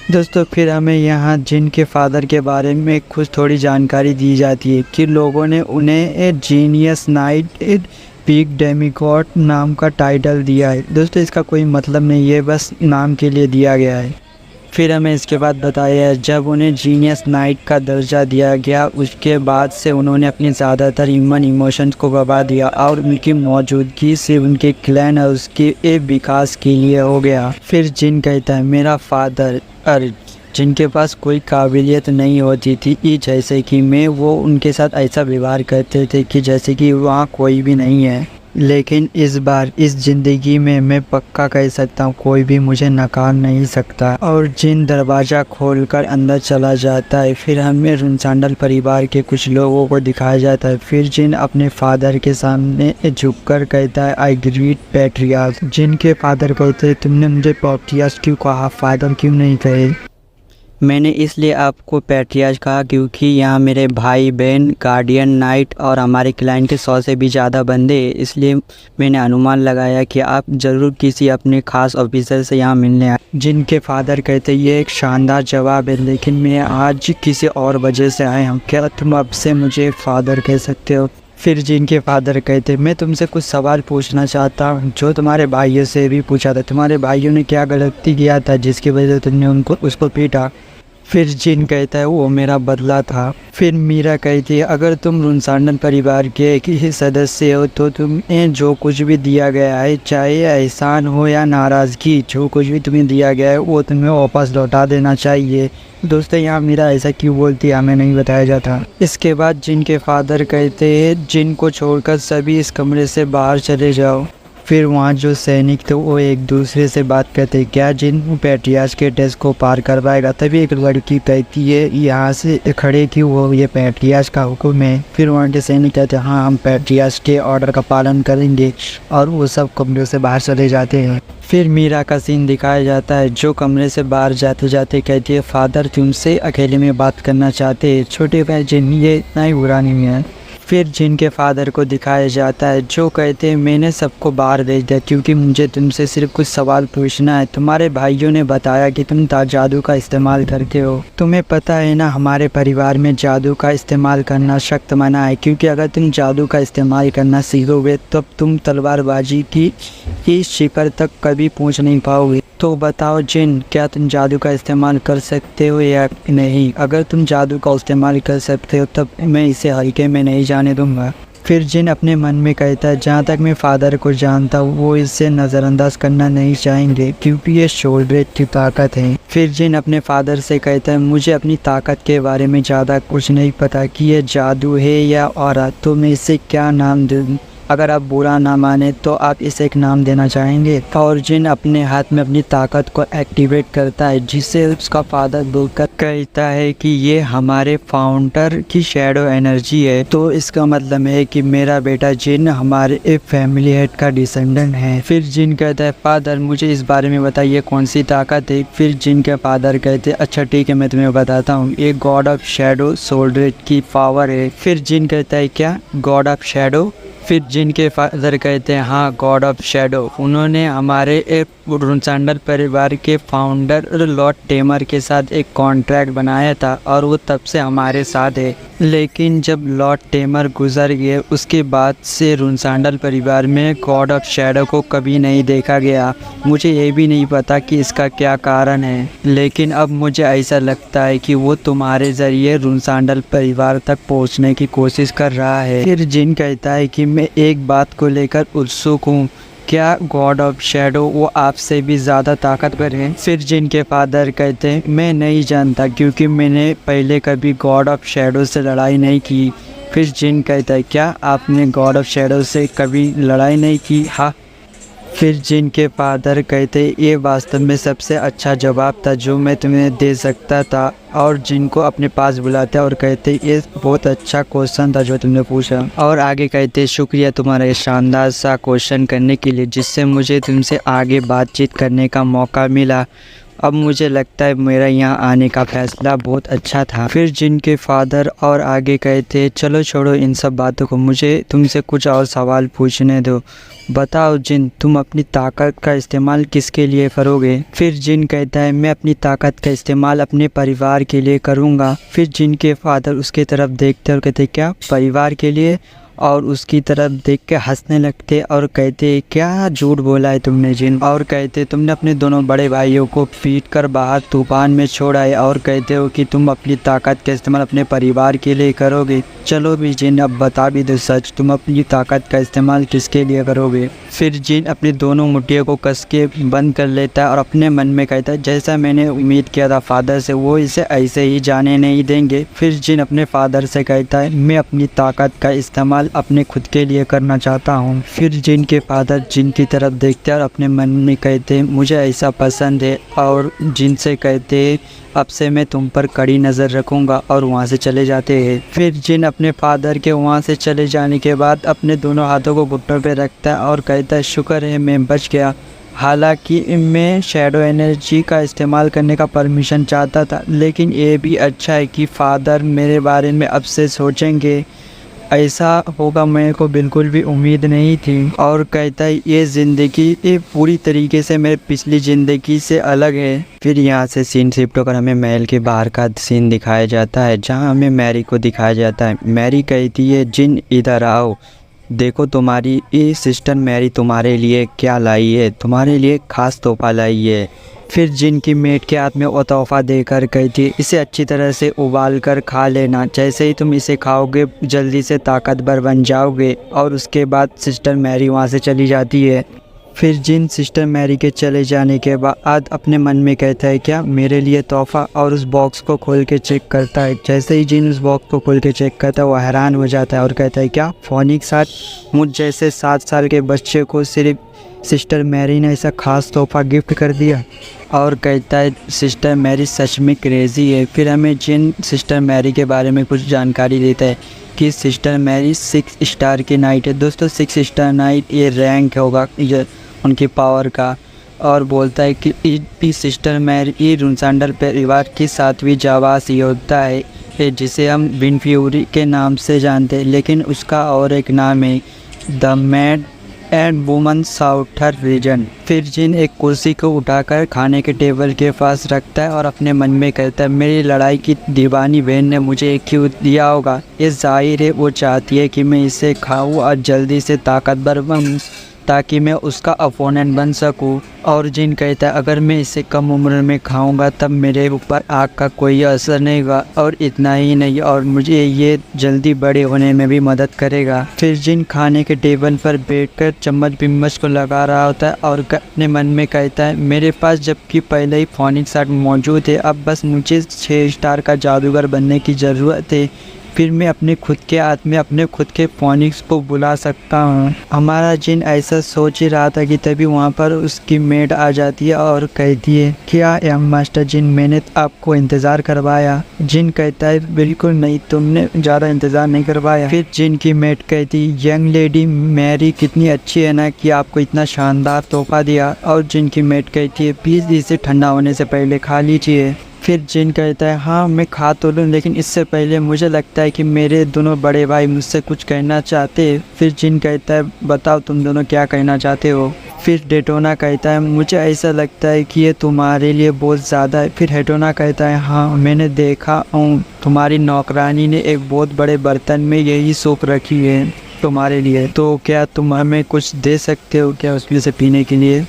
दोस्तों, फिर हमें यहाँ जिन के फादर के बारे में कुछ थोड़ी जानकारी दी जाती है कि लोगों ने उन्हें जीनियस नाइट पीक डेमिगॉड नाम का टाइटल दिया है। दोस्तों, इसका कोई मतलब नहीं है, बस नाम के लिए दिया गया है। फिर हमें इसके बाद बताया जब उन्हें जीनियस नाइट का दर्जा दिया गया, उसके बाद से उन्होंने अपनी ज़्यादातर ह्यूमन इमोशंस को गवा दिया और उनकी मौजूदगी से उनके क्लैन और उसके विकास के लिए हो गया। फिर जिन कहता है, मेरा फादर जिनके पास कोई काबिलियत नहीं होती थी, जैसे कि मैं, वो उनके साथ ऐसा व्यवहार करते थे कि जैसे कि वहाँ कोई भी नहीं है। लेकिन इस बार इस ज़िंदगी में मैं पक्का कह सकता हूँ कोई भी मुझे नकार नहीं सकता। और जिन दरवाज़ा खोलकर अंदर चला जाता है, फिर हमें रुनसांडल परिवार के कुछ लोगों को दिखाया जाता है। फिर जिन अपने फादर के सामने झुककर कहता है आई ग्रीट पैट्रियार्क। जिनके फादर कहते हैं तुमने मुझे पैट्रियार्क क्यों कहा, फादर क्यों नहीं कहे। मैंने इसलिए आपको पैट्रियार्क कहा क्योंकि यहाँ मेरे भाई बहन, गार्डियन नाइट और हमारे क्लाइंट के 100 से भी ज़्यादा बंदे, इसलिए मैंने अनुमान लगाया कि आप ज़रूर किसी अपने ख़ास ऑफिसर से यहाँ मिलने आए। जिनके फादर कहते ये एक शानदार जवाब है, लेकिन मैं आज किसी और वजह से आया हूँ, क्या तुम अब से मुझे फादर कह सकते हो। फिर जिनके फादर कहते मैं तुमसे कुछ सवाल पूछना चाहता हूँ जो तुम्हारे भाइयों से भी पूछा था। तुम्हारे भाइयों ने क्या गलती किया था जिसकी वजह से तुमने उसको पीटा। फिर जिन कहता है वो मेरा बदला था। फिर मीरा कहती है अगर तुम रुनसांडल परिवार के एक ही सदस्य हो तो तुम्हें जो कुछ भी दिया गया है, चाहे एहसान हो या नाराज़गी, जो कुछ भी तुम्हें दिया गया है वो तुम्हें वापस लौटा देना चाहिए। दोस्तों यहाँ मीरा ऐसा क्यों बोलती है हमें नहीं बताया जाता। इसके बाद जिनके फादर कहते हैं जिन को छोड़कर सभी इस कमरे से बाहर चले जाओ। फिर वहाँ जो सैनिक थे वो एक दूसरे से बात करते क्या जिन पैट्रियार्क के डेस्क को पार करवाएगा। तभी एक लड़की कहती है यहाँ से खड़े क्यों हो, ये पैट्रियार्क का हुक्म है। फिर वहाँ के सैनिक कहते हैं हाँ हम पैट्रियार्क के ऑर्डर का पालन करेंगे, और वो सब कमरे से बाहर चले जाते हैं। फिर मीरा का सीन दिखाया जाता है जो कमरे से बाहर जाते जाते कहती है फादर तुमसे अकेले में बात करना चाहते हैं। छोटे भाई जिन ये इतना ही बुरा नहीं है। फिर जिनके फादर को दिखाया जाता है जो कहते हैं मैंने सबको बाहर भेज दिया क्योंकि मुझे तुमसे सिर्फ कुछ सवाल पूछना है। तुम्हारे भाइयों ने बताया कि तुम जादू का इस्तेमाल करते हो। तुम्हें पता है ना हमारे परिवार में जादू का इस्तेमाल करना सख्त मना है, क्योंकि अगर तुम जादू का इस्तेमाल करना सीखोगे तब तुम तलवारबाजी की शिखर तक कभी पहुंच नहीं पाओगे। तो बताओ जिन क्या तुम जादू का इस्तेमाल कर सकते हो या नहीं। अगर तुम जादू का इस्तेमाल कर सकते हो तब मैं इसे हल्के में नहीं जाने दूंगा। फिर जिन अपने मन में कहता है जहाँ तक मैं फादर को जानता हूँ वो इसे नज़रअंदाज करना नहीं चाहेंगे क्योंकि ये शोल्डरेट की ताकत है। फिर जिन अपने फादर से कहता है मुझे अपनी ताकत के बारे में ज़्यादा कुछ नहीं पता कि ये जादू है या औरत, तो मैं इसे क्या नाम दूँ। अगर आप बुरा ना माने तो आप इसे एक नाम देना चाहेंगे। और जिन अपने हाथ में अपनी ताकत को एक्टिवेट करता है जिससे उसका फादर बोलकर कहता है कि ये हमारे फाउंडर की शैडो एनर्जी है, तो इसका मतलब है कि मेरा बेटा जिन हमारे एक फैमिली हेड का डिसेंडेंट है। फिर जिन कहता है फादर मुझे इस बारे में बताइए कौन सी ताकत है। फिर जिन के फादर कहते अच्छा ठीक है मैं तुम्हें बताता हूँ, ये गॉड ऑफ शैडो सोल्डरेट की पावर है। फिर जिन कहता है क्या गॉड ऑफ शैडो। फिर जिनके फादर कहते हैं हाँ गॉड ऑफ शैडो, उन्होंने हमारे एक रुनसांडल परिवार के फाउंडर लॉर्ड टेमर के साथ एक कॉन्ट्रैक्ट बनाया था और वो तब से हमारे साथ है। लेकिन जब लॉर्ड टेमर गुजर गए उसके बाद से रुनसांडल परिवार में गॉड ऑफ शैडो को कभी नहीं देखा गया। मुझे ये भी नहीं पता कि इसका क्या कारण है, लेकिन अब मुझे ऐसा लगता है कि वो तुम्हारे ज़रिए रुनसांडल परिवार तक पहुंचने की कोशिश कर रहा है। फिर जिन कहता है कि मैं एक बात को लेकर उत्सुक हूँ, क्या गॉड ऑफ शैडो वो आपसे भी ज़्यादा ताकतवर है। फिर जिनके फादर कहते हैं मैं नहीं जानता क्योंकि मैंने पहले कभी गॉड ऑफ शैडो से लड़ाई नहीं की। फिर जिन कहता है क्या आपने गॉड ऑफ शैडो से कभी लड़ाई नहीं की। हाँ। फिर जिनके फादर कहते ये वास्तव में सबसे अच्छा जवाब था जो मैं तुम्हें दे सकता था, और जिनको अपने पास बुलाते और कहते ये बहुत अच्छा क्वेश्चन था जो तुमने पूछा। और आगे कहते शुक्रिया तुम्हारा ये शानदार सा क्वेश्चन करने के लिए जिससे मुझे तुमसे आगे बातचीत करने का मौका मिला। अब मुझे लगता है मेरा यहाँ आने का फ़ैसला बहुत अच्छा था। फिर जिनके फादर और आगे कहते चलो छोड़ो इन सब बातों को, मुझे तुमसे कुछ और सवाल पूछने दो। बताओ जिन तुम अपनी ताकत का इस्तेमाल किसके लिए करोगे। फिर जिन कहता है मैं अपनी ताकत का इस्तेमाल अपने परिवार के लिए करूँगा। फिर जिनके फादर उसके तरफ देखते और कहते क्या परिवार के लिए, और उसकी तरफ देख के हंसने लगते और कहते क्या झूठ बोला है तुमने जिन, और कहते तुमने अपने दोनों बड़े भाइयों को पीट कर बाहर तूफान में छोड़ा है और कहते हो कि तुम अपनी ताकत का इस्तेमाल अपने परिवार के लिए करोगे। चलो भी जिन अब बता भी दो सच, तुम अपनी ताकत का इस्तेमाल किसके लिए करोगे। फिर जिन अपनी दोनों मुट्ठियों को कस के बंद कर लेता है और अपने मन में कहता है जैसा मैंने उम्मीद किया था फादर से, वो इसे ऐसे ही जाने नहीं देंगे। फिर जिन अपने फादर से कहता है मैं अपनी ताकत का इस्तेमाल अपने खुद के लिए करना चाहता हूँ। फिर जिन के फादर जिन की तरफ देखते और अपने मन में कहते मुझे ऐसा पसंद है, और जिन से कहते अब से मैं तुम पर कड़ी नज़र रखूँगा, और वहाँ से चले जाते हैं। फिर जिन अपने फादर के वहाँ से चले जाने के बाद अपने दोनों हाथों को घुटनों पे रखता है और कहता है शुक्र है मैं बच गया। हालांकि मैं शैडो एनर्जी का इस्तेमाल करने का परमिशन चाहता था, लेकिन ये भी अच्छा है कि फादर मेरे बारे में अब से सोचेंगे। ऐसा होगा मेरे को बिल्कुल भी उम्मीद नहीं थी। और कहता है ये ज़िंदगी ये पूरी तरीके से मेरे पिछली ज़िंदगी से अलग है। फिर यहाँ से सीन शिफ्ट होकर हमें महल के बाहर का सीन दिखाया जाता है, जहाँ हमें मैरी को दिखाया जाता है। मैरी कहती है जिन इधर आओ, देखो तुम्हारी ये सिस्टर मैरी तुम्हारे लिए क्या लाई है, तुम्हारे लिए ख़ास तोहफा लाई है। फिर जिन की मेट के हाथ में वो तोहफा देकर कहती इसे अच्छी तरह से उबाल कर खा लेना, जैसे ही तुम इसे खाओगे जल्दी से ताकतवर बन जाओगे। और उसके बाद सिस्टर मैरी वहाँ से चली जाती है। फिर जिन सिस्टर मैरी के चले जाने के बाद अपने मन में कहता है क्या मेरे लिए तोहफा, और उस बॉक्स को खोल के चेक करता है। जैसे ही जिन उस बॉक्स को खोल के चेक करता है वो हैरान हो जाता है और कहता है क्या फोनिक्स साथ मुझ जैसे 7 साल के बच्चे को सिर्फ सिस्टर मैरी ने ऐसा ख़ास तोहफा गिफ्ट कर दिया। और कहता है सिस्टर मैरी सच में क्रेज़ी है। फिर हमें जिन सिस्टर मैरी के बारे में कुछ जानकारी देता है कि सिस्टर मैरी 6 स्टार की नाइट है। दोस्तों 6 स्टार नाइट ये रैंक होगा ये उनकी पावर का। और बोलता है कि सिस्टर मैरी रुनसांडर परिवार की 7वीं जाबाज योद्धा है, जिसे हम विन फ्यूरी के नाम से जानते हैं, लेकिन उसका और एक नाम है the mad and woman southern region. फिर जिन एक कुर्सी को उठाकर खाने के टेबल के पास रखता है और अपने मन में कहता है मेरी लड़ाई की दीवानी बहन ने मुझे क्यों दिया होगा, ये जाहिर है वो चाहती है कि मैं इसे खाऊं और जल्दी से ताकतवर बनूं ताकि मैं उसका अपोनेंट बन सकूं। और जिन कहता है अगर मैं इसे कम उम्र में खाऊंगा तब मेरे ऊपर आग का कोई असर नहीं होगा, और इतना ही नहीं और मुझे ये जल्दी बड़े होने में भी मदद करेगा। फिर जिन खाने के टेबल पर बैठकर चम्मच बिम्मच को लगा रहा होता है और अपने मन में कहता है मेरे पास जबकि पहले ही फोनिक्स साट मौजूद है, अब बस मुझे 6 स्टार का जादूगर बनने की ज़रूरत है। फिर मैं अपने खुद के हाथ में अपने खुद के फोनिक्स को बुला सकता हूँ। हमारा जिन ऐसा सोच ही रहा था कि तभी वहाँ पर उसकी मेड आ जाती है और कहती है क्या यंग मास्टर जिन मैंने आपको इंतज़ार करवाया। जिन कहता है बिल्कुल नहीं, तुमने ज़्यादा इंतज़ार नहीं करवाया। फिर जिन की मेड कहती यंग लेडी मैरी कितनी अच्छी है ना कि आपको इतना शानदार तोहफा दिया। और जिन की मेड कहती है प्लीज़ इसे ठंडा होने से पहले खा लीजिए। फिर जिन कहता है हाँ मैं खा तो लूँ, लेकिन इससे पहले मुझे लगता है कि मेरे दोनों बड़े भाई मुझसे कुछ कहना चाहते हैं। फिर जिन कहता है बताओ तुम दोनों क्या कहना चाहते हो। फिर डेटोना कहता है मुझे ऐसा लगता है कि ये तुम्हारे लिए बहुत ज़्यादा है। फिर हेटोना कहता है हाँ मैंने देखा हूँ तुम्हारी नौकरानी ने एक बहुत बड़े बर्तन में यही सूप रखी है तुम्हारे लिए, तो क्या तुम हमें कुछ दे सकते हो क्या उसमें से पीने के लिए।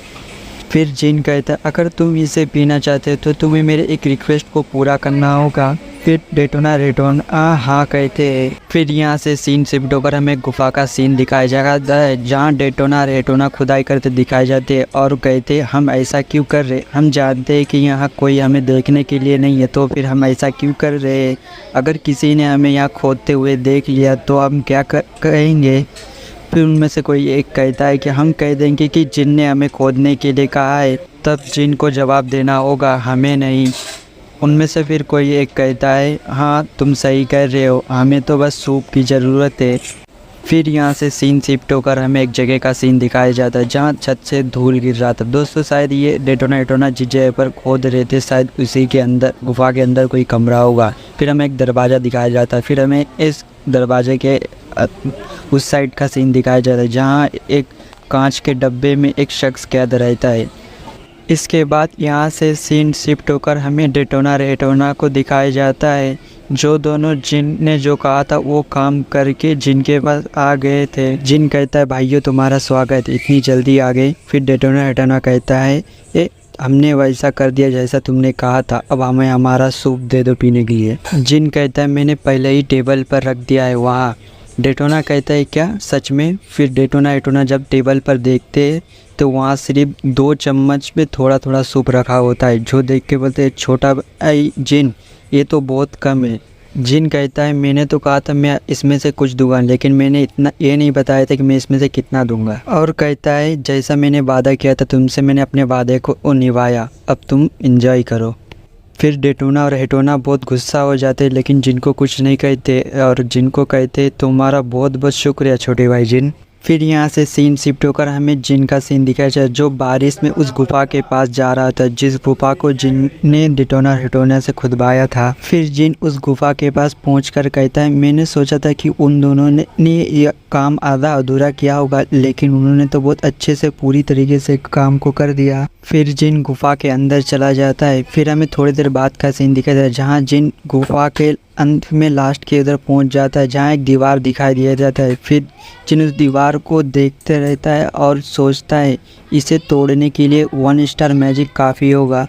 फिर जिन कहता है अगर तुम इसे पीना चाहते हो तो तुम्हें मेरे एक रिक्वेस्ट को पूरा करना होगा। फिर डेटोना रेटोना हाँ कहते हैं। फिर यहाँ से सीन शिफ्ट होकर हमें गुफा का सीन दिखाया जाता है, जहाँ डेटोना रेटोना खुदाई करते दिखाए जाते हैं और कहते हैं हम ऐसा क्यों कर रहे, हम जानते हैं कि यहाँ कोई हमें देखने के लिए नहीं है, तो फिर हम ऐसा क्यों कर रहे हैं। अगर किसी ने हमें यहाँ खोदते हुए देख लिया तो हम क्या कहेंगे। फिर उनमें से कोई एक कहता है कि हम कह देंगे कि जिन ने हमें खोदने के लिए कहा है, तब जिन को जवाब देना होगा, हमें नहीं। उनमें से फिर कोई एक कहता है हाँ तुम सही कह रहे हो, हमें तो बस सूप की ज़रूरत है। फिर यहाँ से सीन शिफ्ट होकर हमें एक जगह का सीन दिखाया जाता है जहाँ छत से धूल गिर रहा था। दोस्तों शायद ये डेटोना जिस जगह पर खोद रहे थे शायद उसी के अंदर गुफा के अंदर कोई कमरा होगा। फिर हमें एक दरवाज़ा दिखाया जाता है। फिर हमें इस दरवाजे के उस साइड का सीन दिखाया जाता है जहाँ एक कांच के डब्बे में एक शख्स कैद रहता है। इसके बाद यहाँ से सीन शिफ्ट होकर हमें डेटोना रेटोना को दिखाया जाता है जो दोनों जिन ने जो कहा था वो काम करके जिन के पास आ गए थे। जिन कहता है भाइयों तुम्हारा स्वागत, इतनी जल्दी आ गए। फिर डेटोना हेटोना कहता है हमने वैसा कर दिया जैसा तुमने कहा था, अब हमें हमारा सूप दे दो पीने के लिए। जिन कहता है मैंने पहले ही टेबल पर रख दिया है वहाँ। डेटोना कहता है क्या सच में? फिर डेटोना हेटोना जब टेबल पर देखते हैं तो वहाँ सिर्फ 2 चम्मच में थोड़ा थोड़ा सूप रखा होता है। जो देख के बोलते हैं छोटा जिन ये तो बहुत कम है। जिन कहता है मैंने तो कहा था मैं इसमें से कुछ दूंगा, लेकिन मैंने इतना ये नहीं बताया था कि मैं इसमें से कितना दूंगा। और कहता है जैसा मैंने वादा किया था तुमसे, मैंने अपने वादे को निभाया, अब तुम एंजॉय करो। फिर डेटोना और हेटोना बहुत गुस्सा हो जाते, लेकिन जिनको कुछ नहीं कहते और जिनको कहते तुम्हारा बहुत बहुत शुक्रिया छोटे भाई जिन। फिर यहाँ से सीन शिफ्ट होकर हमें जिन का सीन दिखाया जाए जो बारिश में उस गुफा के पास जा रहा था, जिस गुफा को जिन ने डेटोना हेटोना से खुदवाया था। फिर जिन उस गुफा के पास पहुंचकर कहता है मैंने सोचा था कि उन दोनों ने ये काम आधा अधूरा किया होगा, लेकिन उन्होंने तो बहुत अच्छे से पूरी तरीके से काम को कर दिया। फिर जिन गुफा के अंदर चला जाता है। फिर हमें थोड़ी देर बाद का सीन दिखाया जाता है जहाँ जिन गुफा के अंत में लास्ट के उधर पहुंच जाता है जहाँ एक दीवार दिखाई दिया जाता है। फिर जिन उस दीवार को देखते रहता है और सोचता है इसे तोड़ने के लिए 1 स्टार मैजिक काफ़ी होगा।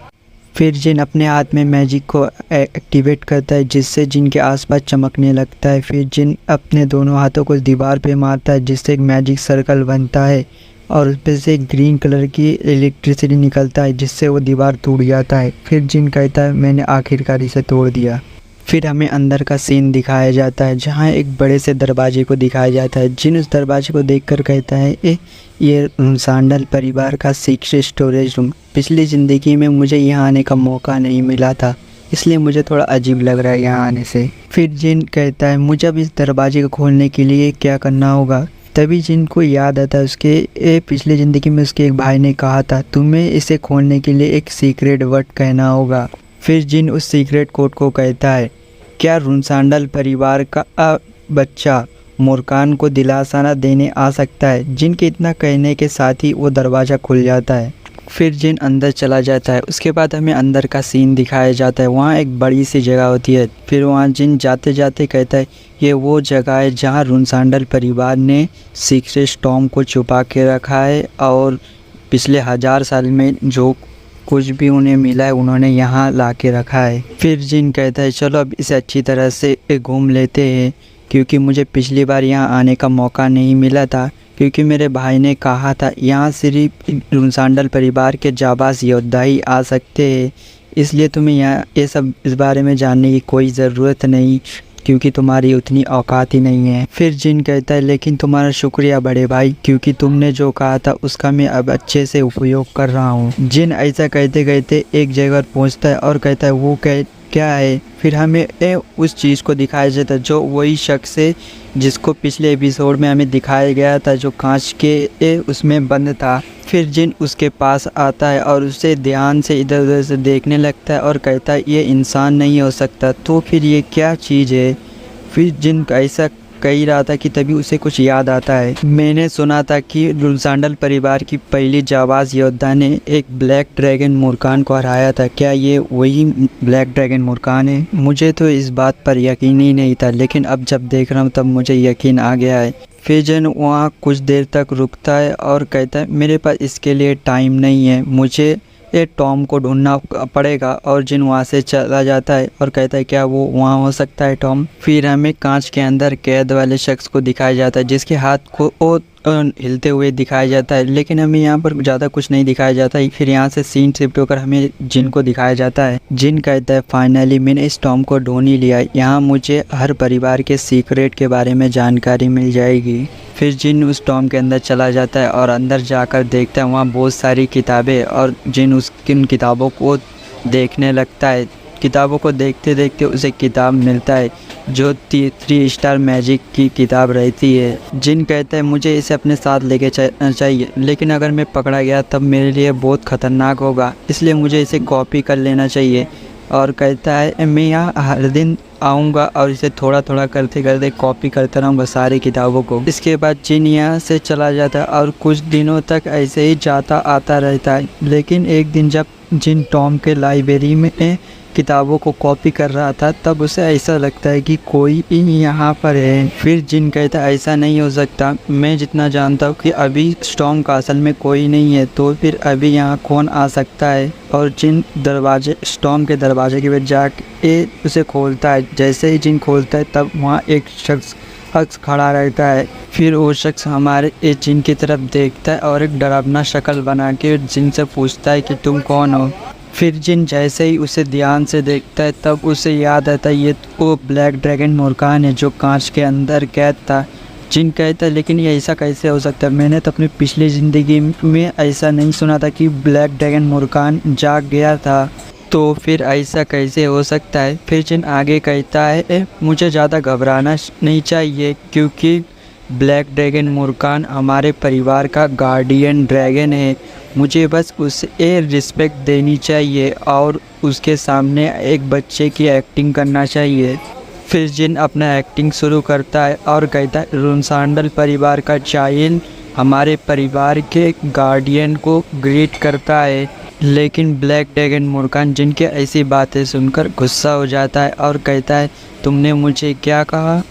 फिर जिन अपने हाथ में मैजिक को एक्टिवेट करता है जिससे जिन के आसपास चमकने लगता है। फिर जिन अपने दोनों हाथों को दीवार पे मारता है जिससे एक मैजिक सर्कल बनता है और उस पर से ग्रीन कलर की इलेक्ट्रिसिटी निकलता है जिससे वो दीवार टूट जाता है। फिर जिन कहता है मैंने आखिरकार इसे तोड़ दिया। फिर हमें अंदर का सीन दिखाया जाता है जहाँ एक बड़े से दरवाजे को दिखाया जाता है। जिन उस दरवाजे को देखकर कहता है ये सांडल परिवार का सीक्रेट स्टोरेज रूम, पिछली ज़िंदगी में मुझे यहाँ आने का मौका नहीं मिला था, इसलिए मुझे थोड़ा अजीब लग रहा है यहाँ आने से। फिर जिन कहता है मुझे अब इस दरवाजे को खोलने के लिए क्या करना होगा। तभी जिन को याद आता है उसके पिछली ज़िंदगी में उसके एक भाई ने कहा था तुम्हें इसे खोलने के लिए एक सीक्रेट वर्ड कहना होगा। फिर जिन उस सीक्रेट कोड को कहता है क्या रुनसांडल परिवार का बच्चा मुर्कान को दिलासा देने आ सकता है। जिन के इतना कहने के साथ ही वो दरवाज़ा खुल जाता है। फिर जिन अंदर चला जाता है। उसके बाद हमें अंदर का सीन दिखाया जाता है। वहाँ एक बड़ी सी जगह होती है। फिर वहाँ जिन जाते जाते कहता है ये वो जगह है जहाँ रुनसांडल परिवार ने सीक्रेट स्टॉर्म को छुपा के रखा है और पिछले 1000 साल में जो कुछ भी उन्हें मिला है उन्होंने यहाँ ला के रखा है। फिर जिन कहता है चलो अब इसे अच्छी तरह से घूम लेते हैं क्योंकि मुझे पिछली बार यहाँ आने का मौका नहीं मिला था, क्योंकि मेरे भाई ने कहा था यहाँ सिर्फ रुनसांडल परिवार के जाबाज योद्धा ही आ सकते हैं, इसलिए तुम्हें यहाँ ये सब इस बारे में जानने की कोई ज़रूरत नहीं क्योंकि तुम्हारी उतनी औकात ही नहीं है। फिर जिन कहता है लेकिन तुम्हारा शुक्रिया बड़े भाई, क्योंकि तुमने जो कहा था उसका मैं अब अच्छे से उपयोग कर रहा हूँ। जिन ऐसा कहते कहते एक जगह पहुँचता है और कहता है वो क्या है। फिर हमें उस चीज़ को दिखाया जाता है जो वही शख्स है जिसको पिछले एपिसोड में हमें दिखाया गया था जो कांच के उसमें बंद था। फिर जिन उसके पास आता है और उसे ध्यान से इधर उधर से देखने लगता है और कहता है ये इंसान नहीं हो सकता, तो फिर ये क्या चीज़ है। फिर जिन ऐसा कह रहा था कि तभी उसे कुछ याद आता है। मैंने सुना था कि रुनसांडल परिवार की पहली जाबाज योद्धा ने एक ब्लैक ड्रैगन मुर्कान को हराया था, क्या ये वही ब्लैक ड्रैगन मुर्कान है। मुझे तो इस बात पर यकीन ही नहीं था, लेकिन अब जब देख रहा हूँ तब मुझे यकीन आ गया है। फिर जिन वहाँ कुछ देर तक रुकता है और कहता है मेरे पास इसके लिए टाइम नहीं है, मुझे ये टॉम को ढूंढना पड़ेगा। और जिन वहाँ से चला जाता है और कहता है क्या वो वहाँ हो सकता है टॉम। फिर हमें कांच के अंदर कैद वाले शख्स को दिखाया जाता है जिसके हाथ को हिलते हुए दिखाया जाता है, लेकिन हमें यहाँ पर ज़्यादा कुछ नहीं दिखाया जाता है। फिर यहाँ से सीन शिफ्ट होकर हमें जिन को दिखाया जाता है। जिन कहता है फाइनली मैंने इस टॉम को ढूंढ ही लिया, यहाँ मुझे हर परिवार के सीक्रेट के बारे में जानकारी मिल जाएगी। फिर जिन उस टॉम के अंदर चला जाता है और अंदर जाकर देखता है वहाँ बहुत सारी किताबें, और जिन उन किताबों को देखने लगता है। किताबों को देखते देखते उसे किताब मिलता है जो 3 स्टार मैजिक की किताब रहती है। जिन कहता है मुझे इसे अपने साथ लेके चाहिए, लेकिन अगर मैं पकड़ा गया तब मेरे लिए बहुत ख़तरनाक होगा, इसलिए मुझे इसे कॉपी कर लेना चाहिए। और कहता है मैं यहाँ हर दिन आऊँगा और इसे थोड़ा थोड़ा करते करते कॉपी करता रहूँगा सारी किताबों को। इसके बाद जिन यहाँ से चला जाता है और कुछ दिनों तक ऐसे ही जाता आता रहता है। लेकिन एक दिन जब जिन टॉम के लाइब्रेरी में किताबों को कॉपी कर रहा था, तब उसे ऐसा लगता है कि कोई यहाँ पर है। फिर जिन कहता है ऐसा नहीं हो सकता, मैं जितना जानता हूँ कि अभी स्टॉर्म कासल में कोई नहीं है, तो फिर अभी यहाँ कौन आ सकता है। और जिन दरवाजे स्टॉर्म के दरवाजे के पास जाके उसे खोलता है। जैसे ही जिन खोलता है तब वहाँ एक शख्स खड़ा रहता है। फिर वो शख्स हमारे जिन की तरफ देखता है और एक डरावना शक्ल बना के जिन से पूछता है कि तुम कौन हो। फिर जिन जैसे ही उसे ध्यान से देखता है तब उसे याद आता है ये वो ब्लैक ड्रैगन मुर्कान है जो कांच के अंदर कैद था। जिन कहता है लेकिन ये ऐसा कैसे हो सकता है, मैंने तो अपनी पिछली ज़िंदगी में ऐसा नहीं सुना था कि ब्लैक ड्रैगन मुर्कान जाग गया था, तो फिर ऐसा कैसे हो सकता है। फिर जिन आगे कहता है मुझे ज़्यादा घबराना नहीं चाहिए क्योंकि ब्लैक ड्रैगन मुर्कान हमारे परिवार का गार्डियन ड्रैगन है, मुझे बस उसे रिस्पेक्ट देनी चाहिए और उसके सामने एक बच्चे की एक्टिंग करना चाहिए। फिर जिन अपना एक्टिंग शुरू करता है और कहता है रुनसांडल परिवार का चाइल्ड हमारे परिवार के गार्डियन को ग्रीट करता है। लेकिन ब्लैक ड्रैगन मुर्कान जिन की ऐसी बातें सुनकर गुस्सा हो जाता है और कहता है तुमने मुझे क्या कहा,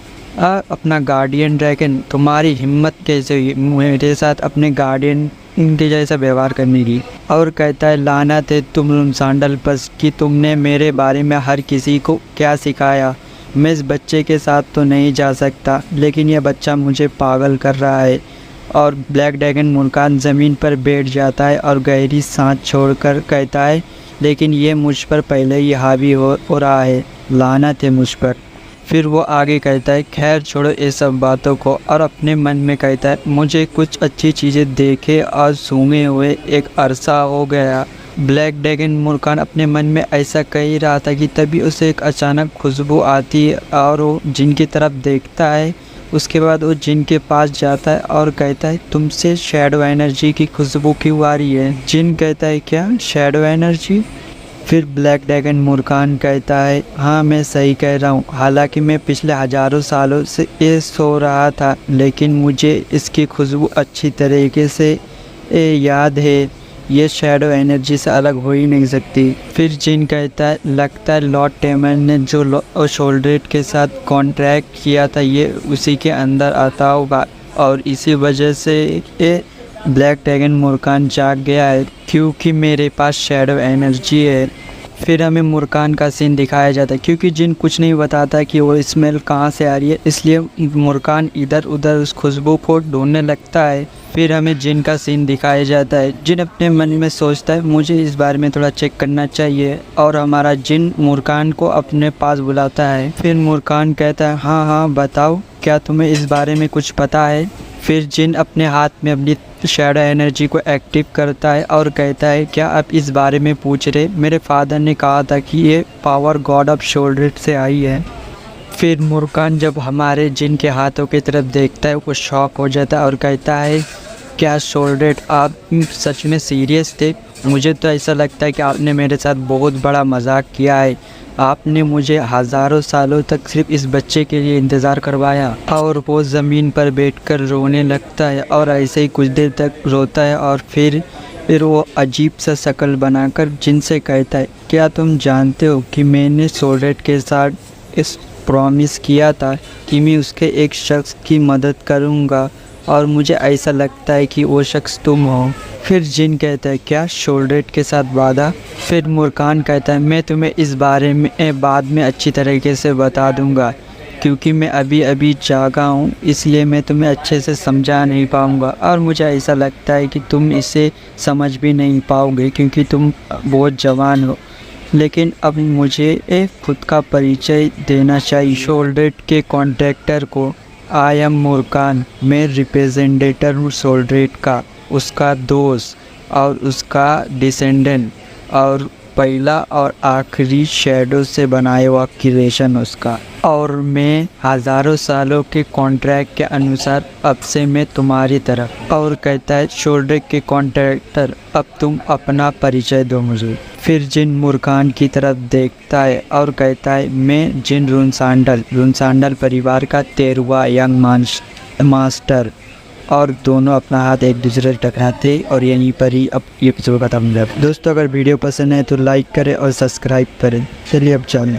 अपना गार्डियन ड्रैगन, तुम्हारी हिम्मत कैसे हुई मेरे साथ अपने गार्डियन के जैसा व्यवहार करने की। और कहता है लानत है तुम रुनसांडल बस कि तुमने मेरे बारे में हर किसी को क्या सिखाया। मैं इस बच्चे के साथ तो नहीं जा सकता, लेकिन यह बच्चा मुझे पागल कर रहा है। और ब्लैक ड्रैगन मुर्कान ज़मीन पर बैठ जाता है और गहरी सांस छोड़कर कहता है लेकिन ये मुझ पर पहले ही हावी हो रहा है, लानत है मुझ पर। फिर वो आगे कहता है खैर छोड़ो ये सब बातों को, और अपने मन में कहता है मुझे कुछ अच्छी चीज़ें देखे और सूंघे हुए एक अरसा हो गया। ब्लैक ड्रैगन मुर्कान अपने मन में ऐसा कह ही रहा था कि तभी उसे एक अचानक खुशबू आती है और वो जिन की तरफ देखता है। उसके बाद वो जिन के पास जाता है और कहता है तुमसे शैडो एनर्जी की खुशबू क्यों आ रही है। जिन कहता है क्या शैडो एनर्जी। फिर ब्लैक ड्रैगन मुर्कान कहता है हाँ मैं सही कह रहा हूँ, हालांकि मैं पिछले हज़ारों सालों से ये सो रहा था लेकिन मुझे इसकी खुशबू अच्छी तरीके से याद है, ये शैडो एनर्जी से अलग हो ही नहीं सकती। फिर जिन कहता है लगता है लॉर्ड टेमर ने जो शोल्ड्रेट के साथ कॉन्ट्रैक्ट किया था ये उसी के अंदर आता होगा और इसी वजह से ये ब्लैक ड्रैगन मुर्कान जाग गया है क्योंकि मेरे पास शैडो एनर्जी है। फिर हमें मुर्कान का सीन दिखाया जाता है क्योंकि जिन कुछ नहीं बताता कि वो स्मेल कहाँ से आ रही है, इसलिए मुर्कान इधर उधर उस खुशबू को ढूंढने लगता है। फिर हमें जिन का सीन दिखाया जाता है। जिन अपने मन में सोचता है मुझे इस बारे में थोड़ा चेक करना चाहिए और हमारा जिन मुर्कान को अपने पास बुलाता है। फिर मुर्कान कहता है हाँ बताओ क्या तुम्हें इस बारे में कुछ पता है। फिर जिन अपने हाथ में अपनी शैडो एनर्जी को एक्टिव करता है और कहता है क्या आप इस बारे में पूछ रहे, मेरे फादर ने कहा था कि ये पावर गॉड ऑफ शोल्ड्रेट से आई है। फिर मुर्कान जब हमारे जिन के हाथों की तरफ देखता है वो शॉक हो जाता है और कहता है क्या शोल्ड्रेट आप सच में सीरियस थे, मुझे तो ऐसा लगता है कि आपने मेरे साथ बहुत बड़ा मजाक किया है, आपने मुझे हज़ारों सालों तक सिर्फ इस बच्चे के लिए इंतज़ार करवाया। और वो ज़मीन पर बैठकर रोने लगता है और ऐसे ही कुछ देर तक रोता है और फिर वो अजीब सा शक्ल बनाकर जिनसे कहता है क्या तुम जानते हो कि मैंने शोल्ड्रेट के साथ इस प्रॉमिस किया था कि मैं उसके एक शख्स की मदद करूंगा और मुझे ऐसा लगता है कि वो शख्स तुम हो। फिर जिन कहता है क्या शोल्ड्रेट के साथ वादा। फिर मुर्कान कहता है मैं तुम्हें इस बारे में बाद में अच्छी तरीके से बता दूंगा क्योंकि मैं अभी जागा हूँ, इसलिए मैं तुम्हें अच्छे से समझा नहीं पाऊँगा और मुझे ऐसा लगता है कि तुम इसे समझ भी नहीं पाओगे क्योंकि तुम बहुत जवान हो। लेकिन अब मुझे खुद का परिचय देना चाहिए शोल्ड्रेट के कॉन्ट्रैक्टर को। आई एम मुर्कान, मैं रिप्रेजेंटेटर हूँ शोल्ड्रेट का, उसका दोस्त और उसका डिसेंडेंट और पहला और आखिरी शैडो से बनाया हुआ क्रिएशन उसका। और मैं हज़ारों सालों के कॉन्ट्रैक्ट के अनुसार अब से मैं तुम्हारी तरफ। और कहता है शोल्ड्रेट के कॉन्ट्रैक्टर अब तुम अपना परिचय दो मुझे। फिर जिन मुर्कान की तरफ देखता है और कहता है मैं जिन रुनसांडल परिवार का 13वां यंग मास्टर और दोनों अपना हाथ एक दूसरे से टकराते और यहीं पर ही अब ये एपिसोड खत्म हो जाए। दोस्तों अगर वीडियो पसंद है तो लाइक करें और सब्सक्राइब करें। चलिए अब चलते हैं।